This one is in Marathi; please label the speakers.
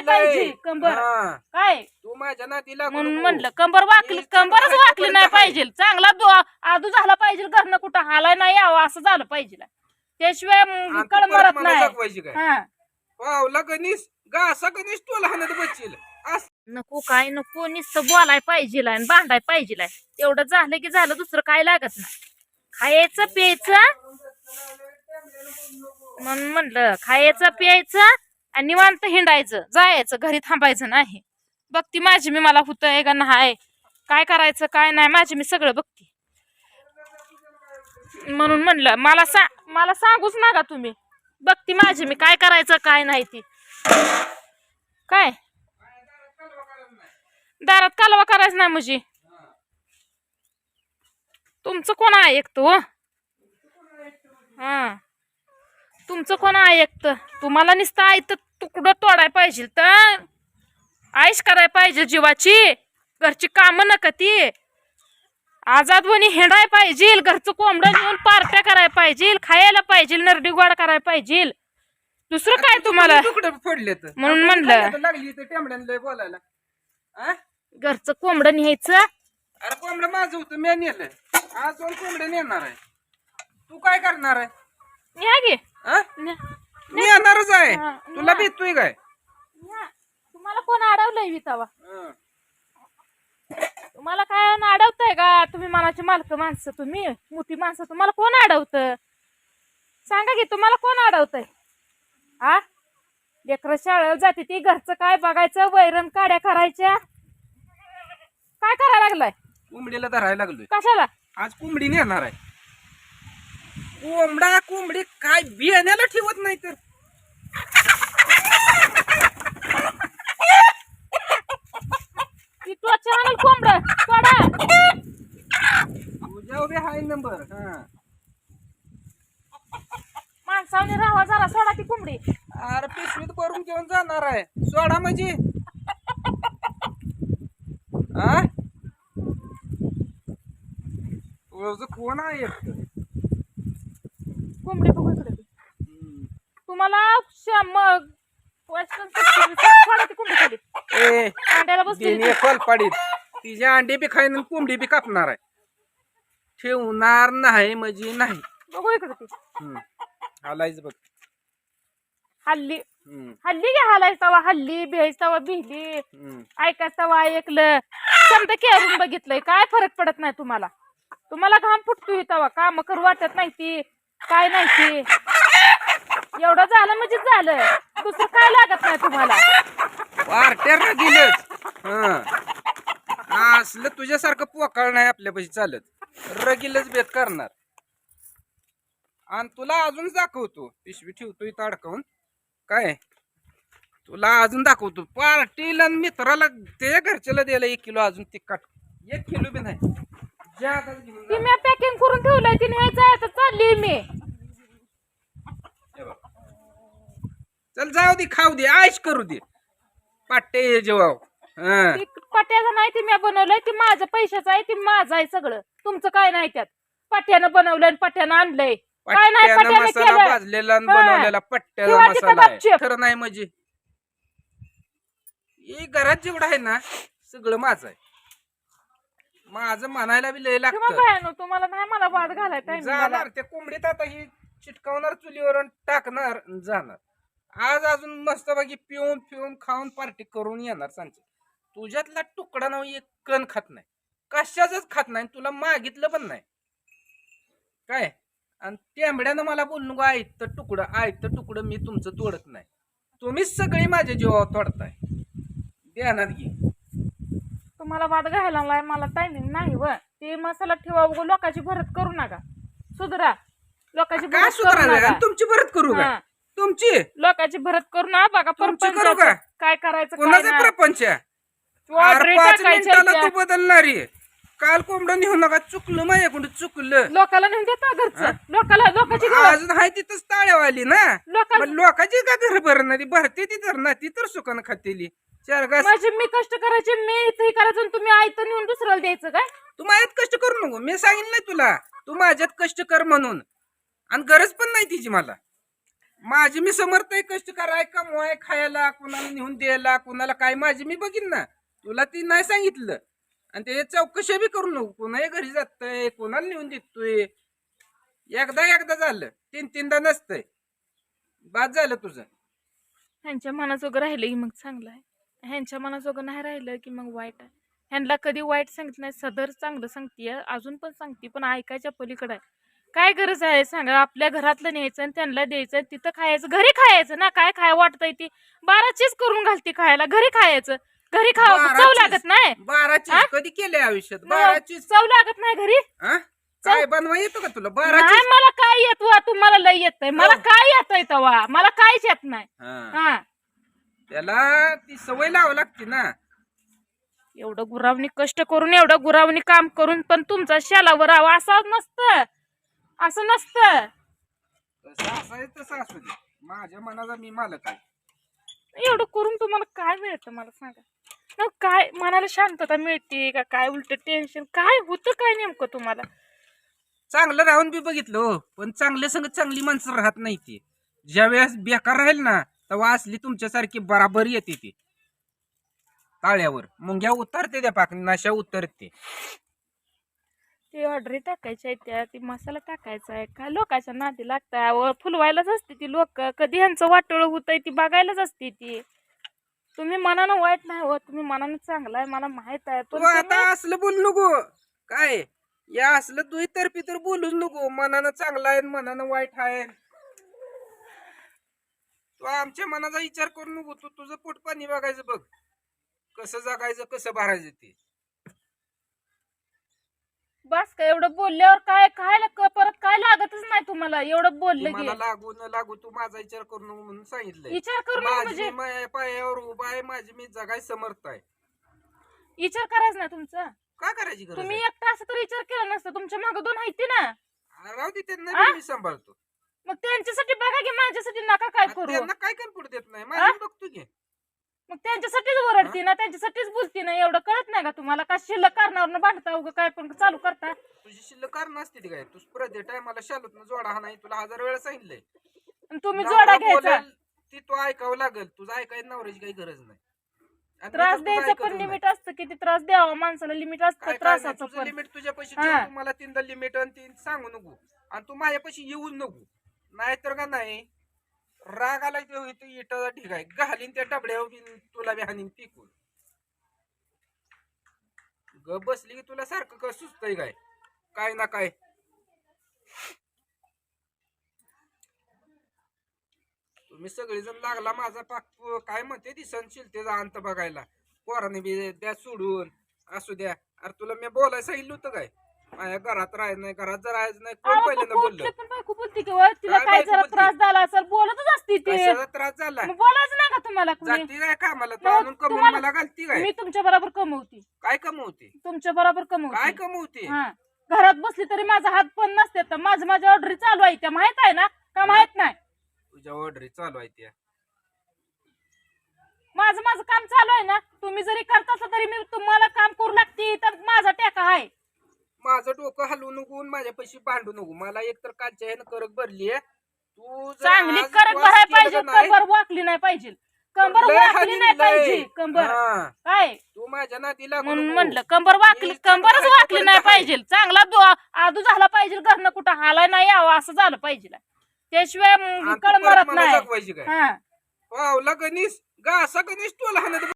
Speaker 1: पाहिजे कंबर काय
Speaker 2: तू माझ्या नातीला
Speaker 1: म्हणून म्हणलं कंबरच वाकली नाही पाहिजे चांगला आदू झाला पाहिजे घरनं कुठं हालाय नाही यावं असं झालं पाहिजे त्याशिवाय कळमरत नाही हा
Speaker 2: पावला गणेश गासा गणेश तुला हाणत बसशील
Speaker 1: नको काय नको नुसतं बोलाय पाहिजे आणि बांधाय पाहिजे तेवढं झालं की झालं दुसरं काय लागत नाही खायचं प्यायचं म्हणून म्हणलं खायचं प्यायचं आणि निवांत हिंडायचं जायचं घरी थांबायचं नाही बघती माझी मी मला होतंय का नाही काय करायचं काय नाही माझी मी सगळं बघती म्हणून म्हणलं मला सांगूच नका तुम्ही बघती माझी मी काय करायचं काय नाही ती काय दारात कालवा करायचं नाही म्हणजे तुमचं कोण ऐकतो हा तुमचं कोण ऐकतं तुम्हाला नुसतं ऐकतं तुकडं तोडाय पाहिजे तर आईश करायला पाहिजे जीवाची घरची कामं नका ती आजादवणी हेंडाय पाहिजे घरचं कोंबडं नेऊन पार्ट्या करायला पाहिजे खायला पाहिजे नरडी गोड करायला पाहिजे दुसरं काय तुम्हाला
Speaker 2: फोडले
Speaker 1: म्हणून म्हणलं
Speaker 2: लागली टेंबड्यान बोलायला
Speaker 1: घरचं कोंबडं न्यायचं
Speaker 2: अरे कोंबडं माझं होतं मी नेलं आज दोन कोंबडं नेणार आहे तू काय करणार आहे
Speaker 1: न्या गे
Speaker 2: मी येणारच आहे तुला भेटतोय काय
Speaker 1: तुम्हाला कोण अडवलंय वितावा तुम्हाला काय अडवतंय का तुम्ही मनाची मालक माणसं तुम्ही मोठी माणसं तुम्हाला कोण अडवतं सांगा की तुम्हाला कोण अडवतंय हा लेकरं शाळेला जाते ती घरचं काय बघायचं वैरण काड्या करायच्या काय करायला लागलाय
Speaker 2: कोंबडीला धरायला लागलोय
Speaker 1: कशाला
Speaker 2: आज कोंबडी नेणार आहे कोंबडी काय बियाण्याला ठेवत नाही तर
Speaker 1: कोंबड
Speaker 2: तुझ्या उभे हाय नंबर
Speaker 1: माणसाने राहावा जरा सोडा ती कोंबडी
Speaker 2: अरे पिशवीत भरून घेऊन जाणार आहे सोडा म्हणजे कोण आहे
Speaker 1: कोंबडी बघू इकडे तुम्हाला सोडा ती कोंबडी खाली अंड्याला बसली
Speaker 2: फलपाडीत तिचे अंडे बी खाईन कोंबडी बी कापणार आहे ठेवणार नाही म्हणजे नाही
Speaker 1: बघू इकडे ती
Speaker 2: हालायच बघ
Speaker 1: हल्ली घ्या हालायच तवा हल्ली बिहायच तवा बिहली ऐकायच तवा ऐकलं समजा केरून बघितलंय काय फरक पडत नाही तुम्हाला घाम फुटतोय तवा काम करू वाटत नाही ती काय नाही ती एवढं झालं म्हणजे झालं दुसरं काय लागत नाही तुम्हाला
Speaker 2: पार्ट्याला गेलंच असलं तुझ्यासारखं पोकाळ नाही आपल्यापाशी चालत रगीलच बेत करणार आणि तुला अजून दाखवतो पिशवी ठेवतो इथं अडकवून काय तुला अजून दाखवतो पार्टीला मित्राला त्याच्या घरच्याला द्यायला 1 किलो अजून तिखट 1 किलो बी नाही
Speaker 1: ती मी पॅकिंग करून ठेवलंय ती न्यायचं चालली मी
Speaker 2: चल जाऊ दे खाऊ दे आयश करू दे पाट्टे जेवाव
Speaker 1: पाट्याचं नाही ती मी बनवलंय ती माझ्या पैशाचं आहे ती माझं आहे सगळं तुमचं काय नाही त्यात पाट्यानं बनवलंय आणि पाट्यानं आणलंय काय नाही
Speaker 2: मसाला भाजलेला बनवलेला पट्ट्याचा मसाला आहे खरं नाही म्हणजे हे घरात जेवढं आहे ना सगळं माझं आहे माझं म्हणायला बी लय लागतं
Speaker 1: तुम्हाला नाही मला वाद घालाय टाइम
Speaker 2: जाणार त्या कोंबडीत आता ही चिटकावणार चुलीवर टाकणार जाणार आज अजून मस्त बाकी पिऊन खाऊन पार्टी करून येणार सांगते तुझ्यातला तुकडा ना एक कण खात नाही कशाच खात नाही तुला मागितलं पण नाही काय आणि टेंबड्यानं मला बोलू नको आयतं तुकडं मी तुमचं तोडत नाही तुम्हीच सगळी माझ्या जीवावर तोडताय ध्यानात घे
Speaker 1: तुम्हाला वाद घालायला मला टायमिंग नाही व ते मसाला ठेवा बघू लोकांची भरत करू नका सुधरा लोकांची
Speaker 2: काय सुधारायला तुमची भरत करू का तुमची
Speaker 1: लोकांची भरत करू ना बघा
Speaker 2: करू का
Speaker 1: काय करायचं
Speaker 2: कोणाचा प्रपंच 5 मिनिटाला तू बदलणारी काल कोंबडं नेऊ नका चुकलं माझ्याकडून चुकलं
Speaker 1: लोकाला नेऊन देता घरचं लोकांची
Speaker 2: अजून हाय तिथंच ताळ्यावाली ना लोकांची का घर भरणारी भरते ती तर ना ती तर सुकान खातेली 4 घास
Speaker 1: माझे मी कष्ट करायचे मी इथे करायचं तुम्ही आयतं नेऊन दुसऱ्याला द्यायचं काय
Speaker 2: तू माझ्यात कष्ट करू नको मी सांगितलं नाही तुला तू माझ्यात कष्ट कर म्हणून आणि गरज पण नाही तिची मला माझी मी समर्थ आहे कष्ट कराय कमवाय खायला कुणाला नेऊन द्यायला कुणाला काय माझी मी बघीन ना तुला ती नाही सांगितलं आणि ते चौकशी बी करू नको कुणाही घरी जातंय कुणाला नेऊन देतोय एकदा झालं 3-3दा नसतंय बाद झालं तुझं.
Speaker 1: ह्यांच्या मनाजोगं राहिलं की मग चांगलं आहे, ह्यांच्या मनाजोगं नाही राहिलं की मग वाईट आहे. ह्यांना कधी वाईट सांगितलं नाही, सदर चांगलं सांगतीये, अजून पण सांगते, पण ऐकायच्या पलीकडे आहे. काय गरज आहे सांगा, आपल्या घरातलं न्यायचं आणि त्यांना द्यायचं, तिथं खायचं, घरी खायचं ना. काय खाय वाटतंय ती 12 चीज करून घालते खायला, घरी खायचं, घरी खावं,
Speaker 2: 12
Speaker 1: चव
Speaker 2: चीज?
Speaker 1: लागत नाही.
Speaker 2: 12 चीज कधी केले आयुष्यात 12 चीज
Speaker 1: चव लागत नाही घरी.
Speaker 2: काय बनवा येतो का तुला 12
Speaker 1: नाही
Speaker 2: चीज
Speaker 1: मला काय येत वा, तुम्हाला लय येतंय, मला
Speaker 2: हो.
Speaker 1: काय येतंय तवा, मला काहीच येत नाही.
Speaker 2: हा.
Speaker 1: हा,
Speaker 2: त्याला ती सवय लावावी लागते ना.
Speaker 1: एवढं गुरावणी कष्ट करून, एवढं गुरावणी काम करून पण तुमचा शेलावर आवा असं नसतं, असं नसतं.
Speaker 2: तसं असायचं तसं असू दे माझ्या मनाचा मी मालक आहे.
Speaker 1: एवढं करून तुम्हाला काय मिळतं मला सांगा. मग काय मनाला शांतता मिळते का, काय उलट टेन्शन काय होतं, काय नेमकं तुम्हाला?
Speaker 2: चांगलं राहून बी बघितलं हो पण चांगल्या संग चांगली माणसं राहत नाही ती. ज्या वेळेस बेकार राहील ना तेव्हा असली तुमच्यासारखी बराबर येते ती ताळ्यावर मुंग्या उतरते त्या पाक नशा उतरते.
Speaker 1: ते ऑर्डरी टाकायच्या आहेत त्या, ती मसाला टाकायचा आहे, काय लोकांच्या नादी लागताय, व फुलवायलाच असते ती लोक, कधी ह्यांचं वाटोळ होतंय ती बघायलाच असते ती. तुम्ही मनानं वाईट नाही हो, तुम्ही मनानं चांगला आहे मला माहित आहे,
Speaker 2: तू
Speaker 1: पण
Speaker 2: आता
Speaker 1: तुम्ही-
Speaker 2: असलं बोलू नको काय या असलं दुतर्फी तर बोलूच नको. मनानं चांगला आहे मनानं वाईट आहे. तू आमच्या मनाचा विचार करू नको. तू तुझं पोट पाणी बघायचं बघ कसं जगायचं कसं भरायचं ते.
Speaker 1: बस का एवढं बोलल्यावर काय खायला परत काय लागतच नाही तुम्हाला, एवढं बोललं की
Speaker 2: मला लागू न लागू तू माझा विचार करू नको म्हणून सांगितलंय.
Speaker 1: विचार करून
Speaker 2: माझी
Speaker 1: म्हणजे
Speaker 2: पायावर उभा आहे माझी मी जगाय समर्थ आहे.
Speaker 1: विचार करायचं ना तुमचा.
Speaker 2: काय करायची गरज
Speaker 1: तुम्ही
Speaker 2: आहे?
Speaker 1: एकटा असं तर विचार केला नसता, तुमच्या मागं 2 आहेत ना.
Speaker 2: राहू दे त्यांना
Speaker 1: आ?
Speaker 2: बी मी सांभाळतो.
Speaker 1: मग त्यांच्यासाठी बघा की, माझ्यासाठी नका काय
Speaker 2: आता
Speaker 1: करू.
Speaker 2: त्यांना काय करू देत नाही माझी बघतो की.
Speaker 1: मग त्यांच्यासाठीच ओरडते ना, त्यांच्यासाठीच बोलते ना, एवढं कळत नाही का तुम्हाला? का शिल्लक कारणावर भांडता उगं काय पण चालू करता.
Speaker 2: तुझी शिल्लक कारण असते ती काय तू प्रत्येक टायमाला शालूत जोडा हा नाही तुला 1000 वेळा सांगितलंय.
Speaker 1: आणि तुम्ही
Speaker 2: नवरा
Speaker 1: जोडा घ्यायचा,
Speaker 2: बोलेल, ती तू ऐकावं लागेल. तुझं ऐकायला नवऱ्याची काही गरज नाही. आणि
Speaker 1: त्रास
Speaker 2: मी तर तुझं
Speaker 1: द्यायचं
Speaker 2: ऐकतच
Speaker 1: पण
Speaker 2: नाही.
Speaker 1: लिमिट असतं, किती त्रास द्यावा माणसाला लिमिट असतं
Speaker 2: काय काय नाही,
Speaker 1: त्रासाचं
Speaker 2: तुझं
Speaker 1: पण.
Speaker 2: लिमिट तुझ्या पैसे
Speaker 1: हा.
Speaker 2: ठेव. तू मला 3दा लिमिट आणि 3 सांगू नको आणि तू माझ्यापाशी येऊच नको. नाहीतर का नाही राग आला की इटाचा ढिग आहे घालीन त्या डबड्यावर बी तुला बी हानीन पिकून. ग बसली की तुला सारखं का सुचतंय काय काय ना काय. तुम्ही सगळेजण लागला माझा पाक काय म्हणते ती सहनशीलतेचा अंत बघायला. पोराने बी द्या सोडून असू द्या. अरे तुला मी बोलायला सांगितलं होतं काय माझ्या घरात राहायचं नाही घरात जर राहायचं नाही कोण
Speaker 1: अहो,
Speaker 2: पहिल्यांदा
Speaker 1: कुठली
Speaker 2: बोललं.
Speaker 1: पण बायको बोलते की व, तिला
Speaker 2: काय
Speaker 1: काय
Speaker 2: बायको
Speaker 1: जरा
Speaker 2: बोलते?
Speaker 1: त्रास झाला असेल बोलतच असते ती.
Speaker 2: कशाचा त्रास झाला
Speaker 1: मग बोलायचं नाही का तुम्हाला कुणी?
Speaker 2: जाती काय कामाला तू
Speaker 1: मग
Speaker 2: आणून कमवून
Speaker 1: तुम्हाला-
Speaker 2: मला घालती काय
Speaker 1: मी तुमच्या बरोबर कमवते,
Speaker 2: काय कमवते
Speaker 1: तुमच्या बरोबर
Speaker 2: काय
Speaker 1: कमवते.
Speaker 2: कमवते.
Speaker 1: हा, घरात बसली तरी माझा हात पण नसते, तर माझ्या ऑर्डरी चालू आहे त्या माहित आहे ना का? माहित नाही.
Speaker 2: तुझ्या ऑर्डरी चालू आहे त्या
Speaker 1: माझं काम चालू आहे ना. तुम्ही जरी करत असला तरी मी तुम्हाला काम करू लागते, तर माझा टेका आहे.
Speaker 2: माझं डोकं हलवू नको आणि माझ्या पैसे भांडू नको. मला एक तर कालच्या ह्यानं करक भरली आहे. तू जर
Speaker 1: चांगली
Speaker 2: आज
Speaker 1: करक
Speaker 2: श्वास
Speaker 1: भरायला
Speaker 2: केलं
Speaker 1: पाहिजे,
Speaker 2: का नाही,
Speaker 1: कंबर वाकली नाही पाहिजे, कंबर
Speaker 2: लय
Speaker 1: वाकली
Speaker 2: हानीन
Speaker 1: नाही
Speaker 2: लय.
Speaker 1: पाहिजे, कंबर
Speaker 2: हा.
Speaker 1: काय
Speaker 2: तू माझ्या नादी लागू
Speaker 1: म्हणून
Speaker 2: नको.
Speaker 1: म्हणलं कंबर वाकली,
Speaker 2: मी
Speaker 1: कंबरच
Speaker 2: चांगला
Speaker 1: वाकली
Speaker 2: आहे,
Speaker 1: नाही
Speaker 2: तोपर्यंत
Speaker 1: पाहिजे, चांगला आदू झाला पाहिजे, घरनं कुठं हालाय नाही यावं असं झालं पाहिजे, त्याशिवाय
Speaker 2: आणि तू
Speaker 1: कळ
Speaker 2: परत
Speaker 1: मरत
Speaker 2: मला
Speaker 1: नाही.
Speaker 2: जगवायची काय
Speaker 1: हा,
Speaker 2: पावला गणेश घासा गणेश तुला हाणत